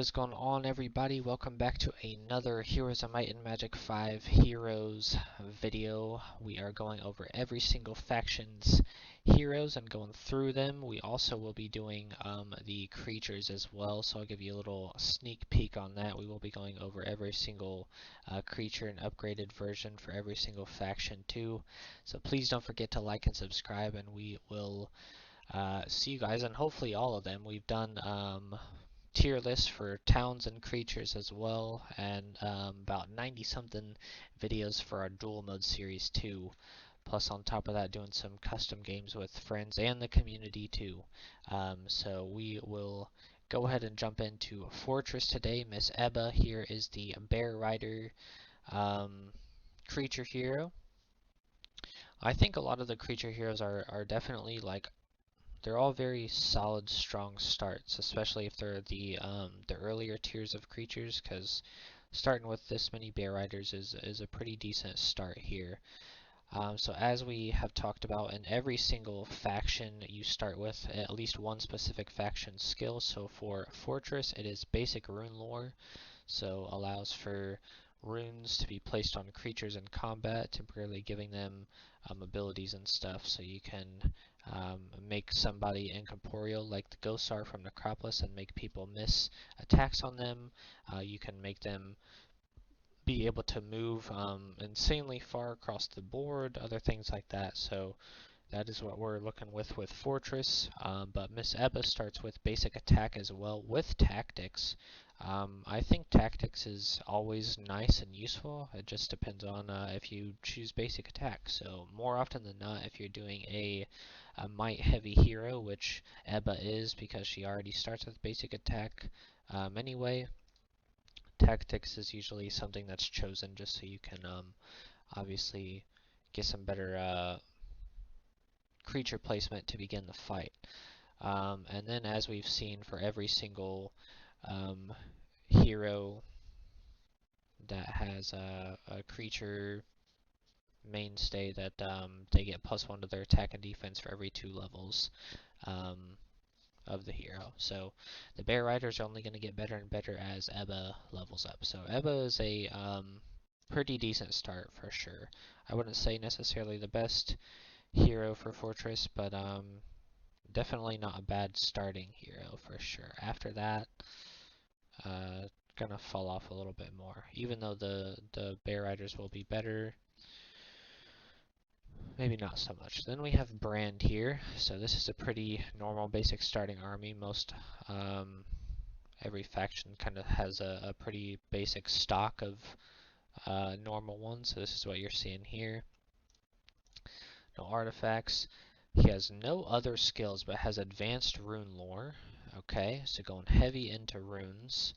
What is going on, everybody? Welcome back to another Heroes of Might and Magic 5 Heroes video. We are going over every single faction's heroes and going through them. We also will be doing the creatures as well, so I'll give you a little sneak peek on that. We will be going over every single creature and upgraded version for every single faction too. So please don't forget to like and subscribe, and we will see you guys, and hopefully all of them. We've done tier list for towns and creatures as well, and about 90 something videos for our dual mode series too, plus on top of that doing some custom games with friends and the community too. So we will go ahead and jump into Fortress today. Miss Ebba here is the Bear Rider creature hero. I think a lot of the creature heroes are definitely like, they're all very solid, strong starts, especially if they're the earlier tiers of creatures, because starting with this many Bear Riders is a pretty decent start here. So as we have talked about, in every single faction you start with at least one specific faction skill. So for Fortress it is basic rune lore, so allows for runes to be placed on creatures in combat, temporarily giving them abilities and stuff, so you can make somebody incorporeal like the Gosar from Necropolis and make people miss attacks on them. You can make them be able to move insanely far across the board, other things like that. So that is what we're looking with Fortress. But Miss Ebba starts with basic attack as well with tactics. I think tactics is always nice and useful. It just depends on if you choose basic attack. So more often than not, if you're doing a might heavy hero, which Ebba is because she already starts with basic attack anyway, tactics is usually something that's chosen just so you can obviously get some better creature placement to begin the fight. And then, as we've seen for every single hero that has a creature mainstay, that they get +1 to their attack and defense for every 2 levels of the hero. So the Bear Riders are only going to get better and better as Ebba levels up. So Ebba is a pretty decent start for sure. I wouldn't say necessarily the best hero for Fortress, but definitely not a bad starting hero for sure. After that, gonna fall off a little bit more, even though the Bear Riders will be better. Maybe not so much. Then we have Brand here. So this is a pretty normal basic starting army. Most every faction kind of has a pretty basic stock of normal ones. So this is what you're seeing here. No artifacts. He has no other skills, but has advanced rune lore. Okay, so going heavy into runes.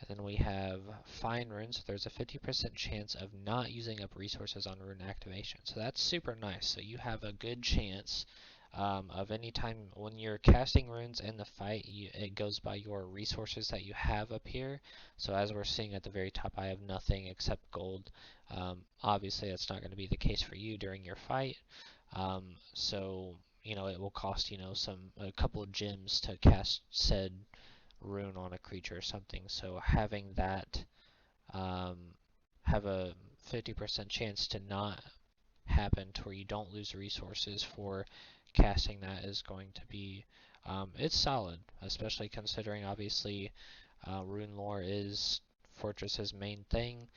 And then we have fine runes. So there's a 50% chance of not using up resources on rune activation. So that's super nice. So you have a good chance of any time when you're casting runes in the fight, it goes by your resources that you have up here. So as we're seeing at the very top, I have nothing except gold. Obviously that's not going to be the case for you during your fight. So you know, it will cost, you know, a couple of gems to cast said rune on a creature or something. So having that have a 50% chance to not happen to where you don't lose resources for casting that is going to be it's solid, especially considering obviously rune lore is Fortress's main thing.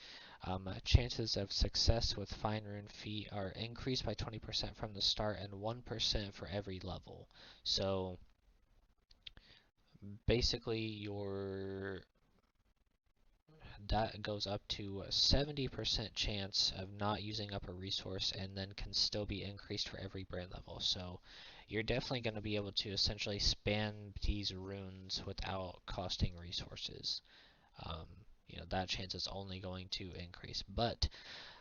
Chances of success with fine rune feat are increased by 20% from the start and 1% for every level. So basically that goes up to a 70% chance of not using up a resource, and then can still be increased for every brand level. So you're definitely going to be able to essentially span these runes without costing resources. You know, that chance is only going to increase. But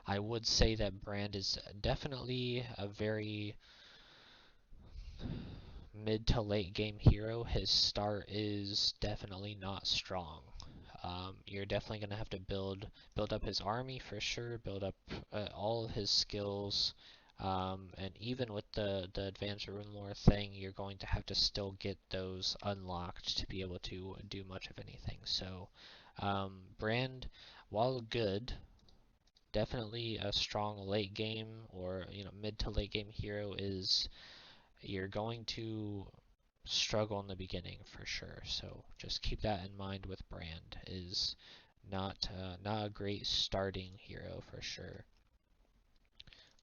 I would say that Brand is definitely a very mid to late game hero. His start is definitely not strong. You're definitely going to have to build up his army for sure, build up all of his skills And even with the advanced rune lore thing, you're going to have to still get those unlocked to be able to do much of anything. So, Brand, while good, definitely a strong late game or mid to late game hero is you're going to struggle in the beginning for sure. So just keep that in mind with Brand is not a great starting hero for sure,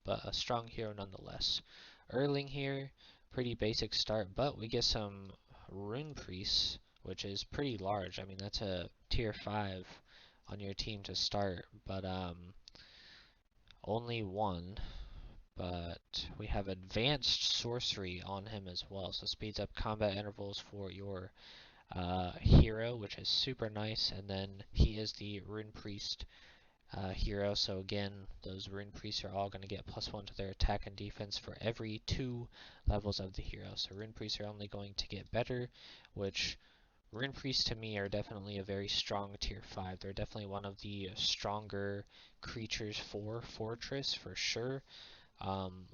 but a strong hero nonetheless. Erling here, pretty basic start, but we get some Rune Priests, which is pretty large. I mean, that's a tier 5 on your team to start, but only one. But we have advanced sorcery on him as well, so speeds up combat intervals for your hero, which is super nice. And then he is the Rune Priest hero, so again, those Rune Priests are all going to get +1 to their attack and defense for every 2 levels of the hero. So Rune Priests are only going to get better, which Rune Priests to me are definitely a very strong tier 5. They're definitely one of the stronger creatures for Fortress for sure.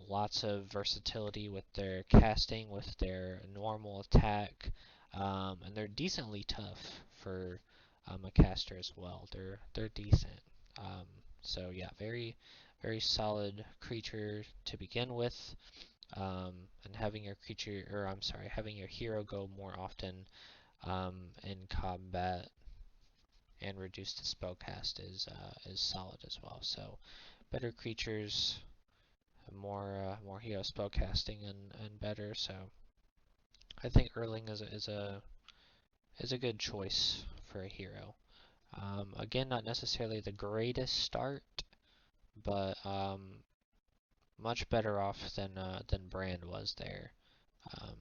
Lots of versatility with their casting, with their normal attack, and they're decently tough for a caster as well. They're decent. Um, so yeah, very solid creature to begin with. And having your creature, or I'm sorry, having your hero go more often in combat and reduce the spellcast is solid as well. So better creatures, more hero spellcasting and better. So I think Erling is a good choice for a hero. Again, not necessarily the greatest start, but much better off than Brand was there. Um,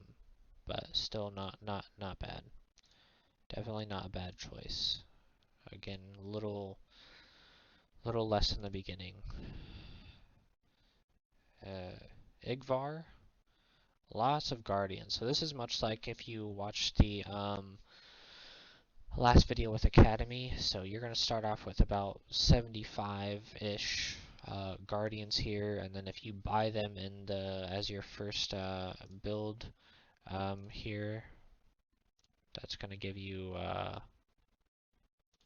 but still not bad. Definitely not a bad choice. Again, little less in the beginning. Ingvar, lots of guardians. So this is much like if you watch the last video with Academy. So you're going to start off with about 75-ish guardians here, and then if you buy them in as your first build here, that's going to give you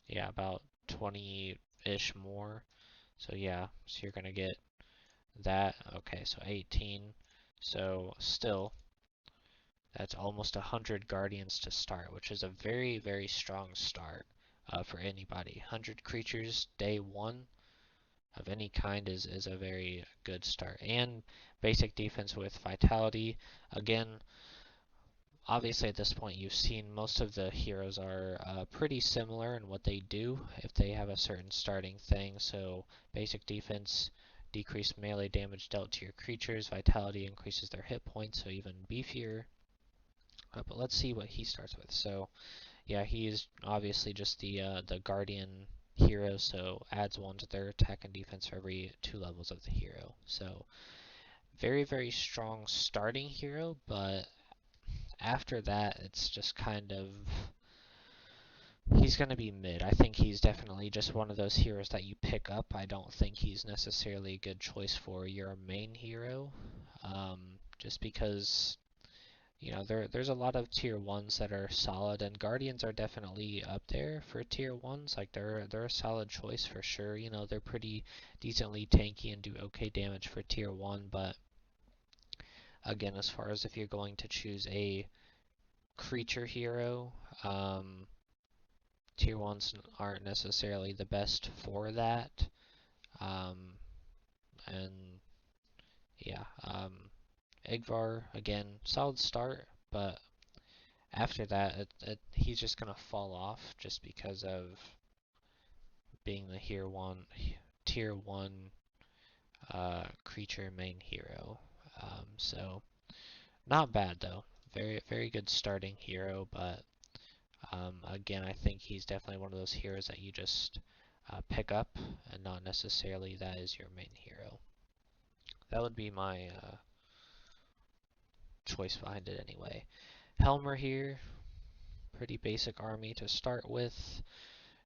yeah, about 20-ish more. So yeah, so you're going to get that. Okay, so 18. So still, that's almost 100 guardians to start, which is a very strong start for anybody. 100 creatures day 1 of any kind is a very good start. And basic defense with vitality. Again, obviously at this point you've seen most of the heroes are pretty similar in what they do if they have a certain starting thing. So basic defense, decreased melee damage dealt to your creatures. Vitality increases their hit points, so even beefier. But let's see what he starts with. So yeah, he is obviously just the guardian hero, so adds 1 to their attack and defense for every 2 levels of the hero. So very strong starting hero, but after that it's just kind of he's going to be mid. I think he's definitely just one of those heroes that you pick up. I don't think he's necessarily a good choice for your main hero, just because there's a lot of tier 1s that are solid, and Guardians are definitely up there for tier 1s. Like they're a solid choice for sure. They're pretty decently tanky and do okay damage for tier 1, but again, as far as if you're going to choose a creature hero, tier 1s aren't necessarily the best for that. Um, and yeah, Ingvar, again, solid start, but after that, he's just gonna fall off just because of being the tier one creature main hero. So not bad though. Very good starting hero, but again, I think he's definitely one of those heroes that you just pick up, and not necessarily that is your main hero. That would be my choice behind it anyway. Helmer here, pretty basic army to start with.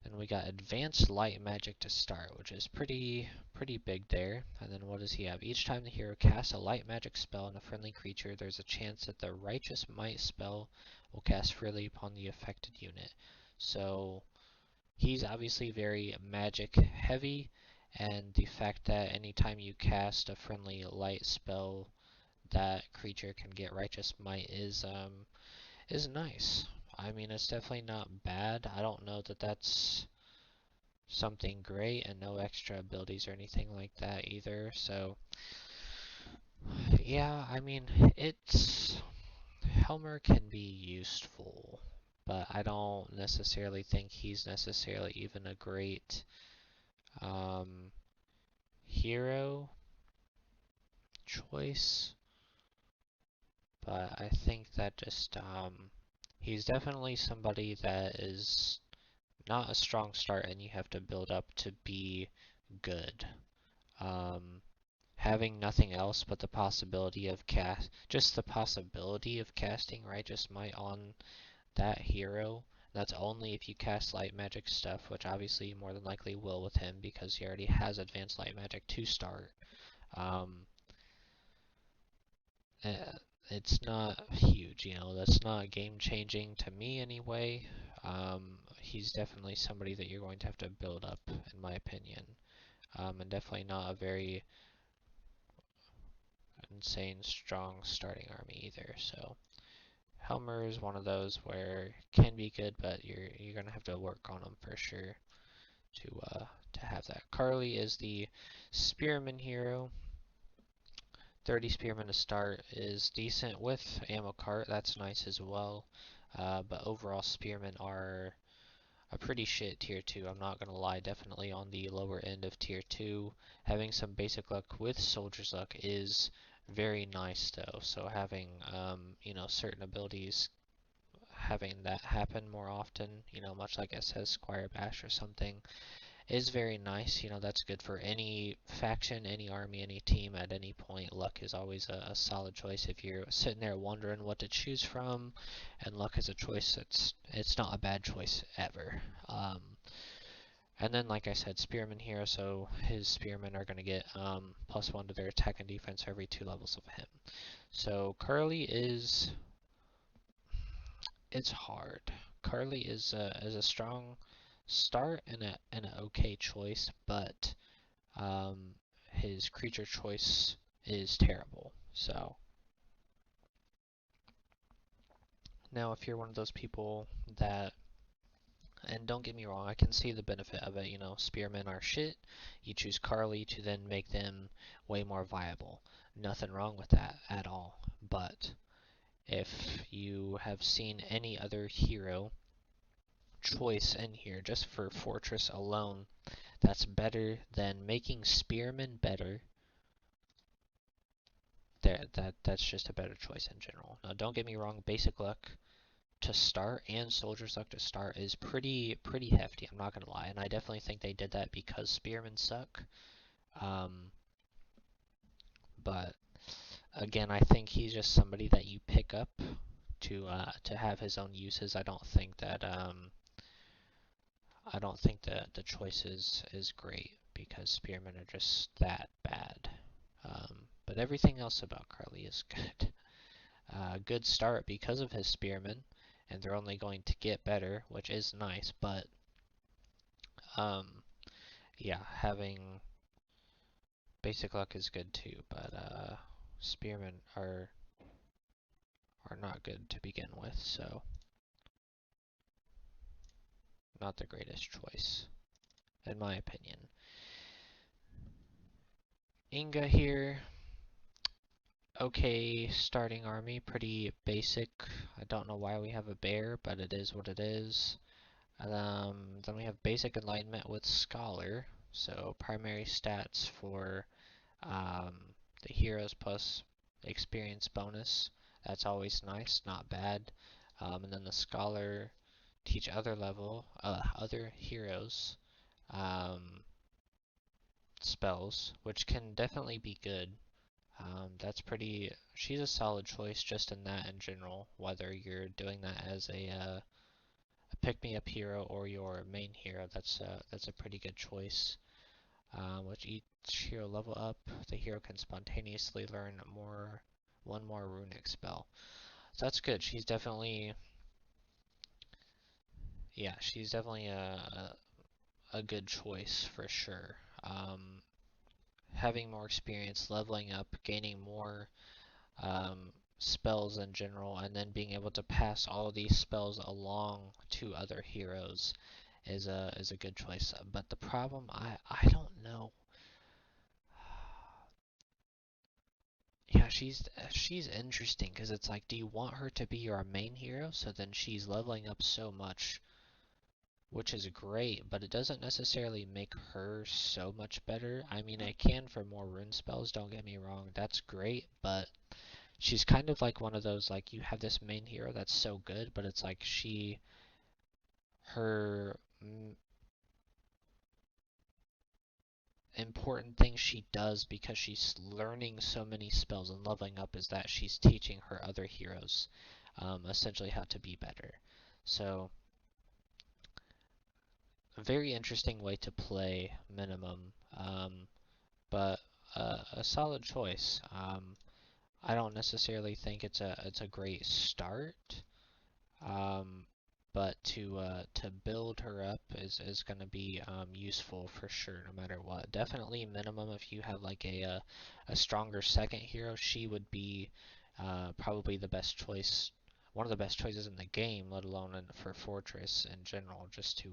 And we got advanced light magic to start, which is pretty big there. And then what does he have? Each time the hero casts a light magic spell on a friendly creature, there's a chance that the Righteous Might spell will cast freely upon the affected unit. So he's obviously very magic heavy, and the fact that anytime you cast a friendly light spell, that creature can get Righteous Might is nice. I mean, it's definitely not bad. I don't know that that's something great, and no extra abilities or anything like that either. So, yeah, I mean, it's Helmer can be useful, but I don't necessarily think he's necessarily even a great um, hero choice. But I think that just he's definitely somebody that is not a strong start, and you have to build up to be good. Um, Having nothing else but the possibility of just the possibility of casting Righteous Might on that hero. That's only if you cast light magic stuff, which obviously you more than likely will with him because he already has advanced light magic to start. Um, eh, it's not huge, that's not game changing to me anyway. He's definitely somebody that you're going to have to build up, in my opinion. And definitely not a very insane strong starting army either. So Helmer is one of those where it can be good, but you're gonna have to work on him for sure to have that. Karli is the spearman hero. 30 spearmen to start is decent with ammo cart. That's nice as well. But overall, spearmen are a pretty shit tier 2. I'm not gonna lie, definitely on the lower end of tier 2. Having some basic luck with soldier's luck is very nice though. So having certain abilities, having that happen more often, much like it says Squire Bash or something, is very nice. That's good for any faction, any army, any team at any point. Luck is always a solid choice if you're sitting there wondering what to choose from, and luck is a choice. It's not a bad choice ever. And then, like I said, spearman here, so his spearmen are going to get +1 to their attack and defense every 2 levels of him. So Karli it's hard. Karli is a strong start and an okay choice, but his creature choice is terrible. So now, if you're one of those people that, and don't get me wrong, I can see the benefit of it. Spearmen are shit. You choose Karli to then make them way more viable. Nothing wrong with that at all. But if you have seen any other hero choice in here just for Fortress alone, that's better than making Spearmen better. That's just a better choice in general. Now, don't get me wrong, basic luck to start and soldier's luck to start is pretty hefty. I'm not gonna lie, and I definitely think they did that because Spearmen suck. Um, but again, I think he's just somebody that you pick up to have his own uses. I don't think that the choice is great because spearmen are just that bad. But everything else about Karli is good. Good start because of his spearmen, and they're only going to get better, which is nice. But yeah, having basic luck is good too. But spearmen are not good to begin with, so not the greatest choice, in my opinion. Ingga here, okay starting army, pretty basic. I don't know why we have a bear, but it is what it is. Then we have basic enlightenment with scholar, so primary stats for um, the heroes plus experience bonus. That's always nice, not bad. And then the scholar teach other heroes um, spells, which can definitely be good. She's a solid choice just in that in general, whether you're doing that as a pick-me-up hero or your main hero. That's a pretty good choice. With each hero level up, the hero can spontaneously learn one more runic spell. So that's good. She's definitely a good choice for sure. Having more experience, leveling up, gaining more spells in general, and then being able to pass all of these spells along to other heroes is a good choice. But the problem, I don't know. Yeah, she's interesting because it's like, do you want her to be your main hero? So then she's leveling up so much, which is great, but it doesn't necessarily make her so much better. I mean, it can for more rune spells, don't get me wrong, that's great, but she's kind of like one of those, like, you have this main hero that's so good, but it's like her important thing she does because she's learning so many spells and leveling up is that she's teaching her other heroes essentially how to be better. So a very interesting way to play minimum, but a solid choice. I don't necessarily think it's a great start, um, but to build her up is going to be useful for sure, no matter what. Definitely minimum if you have like a stronger second hero, she would be probably the best choice, one of the best choices in the game, let alone for Fortress in general, just to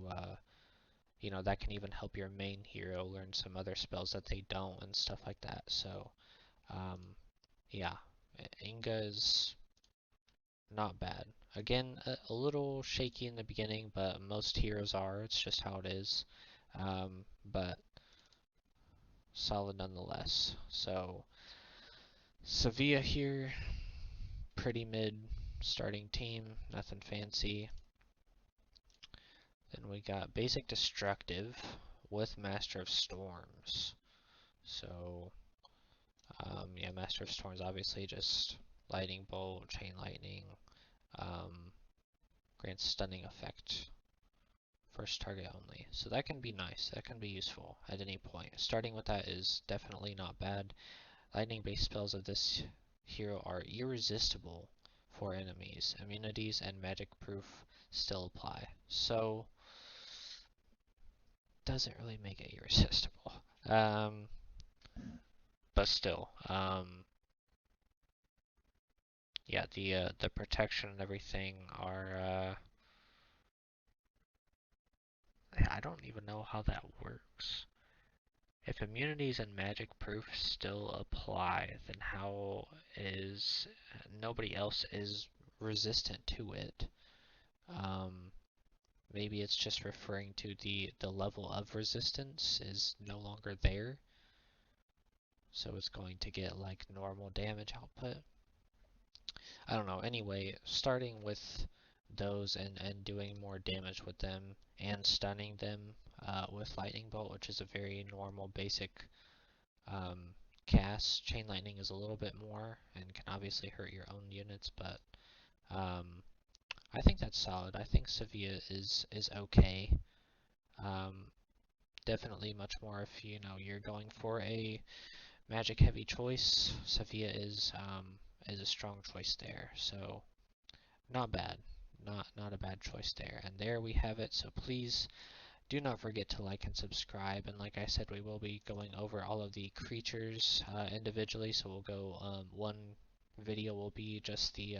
that can even help your main hero learn some other spells that they don't and stuff like that. So, um, yeah, Inga's not bad. Again, a little shaky in the beginning, but most heroes are. It's just how it is. But solid nonetheless. So, Svea here, pretty mid starting team, nothing fancy. Then we got basic destructive with Master of Storms. So, yeah, Master of Storms obviously just lightning bolt, chain lightning, grants stunning effect. First target only. So that can be nice. That can be useful at any point. Starting with that is definitely not bad. Lightning-based spells of this hero are irresistible for enemies. Immunities and magic proof still apply. So, doesn't really make it irresistible. But still, yeah, the protection and everything are, I don't even know how that works. If immunities and magic proof still apply, then how is nobody else is resistant to it? Um, Maybe it's just referring to the level of resistance is no longer there, so it's going to get like normal damage output. I don't know. Anyway, starting with those and doing more damage with them and stunning them with lightning bolt, which is a very normal basic um, cast. Chain lightning is a little bit more and can obviously hurt your own units, but um, I think that's solid. I think Svea is okay. Um, Definitely much more if you're going for a magic heavy choice. Svea is a strong choice there. So not bad. Not a bad choice there. And there we have it. So please do not forget to like and subscribe. And like I said, we will be going over all of the creatures individually. So we'll go one video will be just the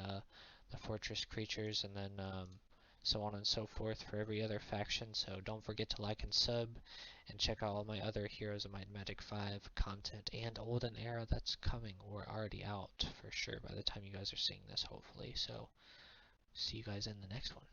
fortress creatures, and then so on and so forth for every other faction. So don't forget to like and sub, and check out all my other Heroes of Might and Magic 5 content and Olden Era that's coming or already out for sure by the time you guys are seeing this, hopefully. So see you guys in the next one.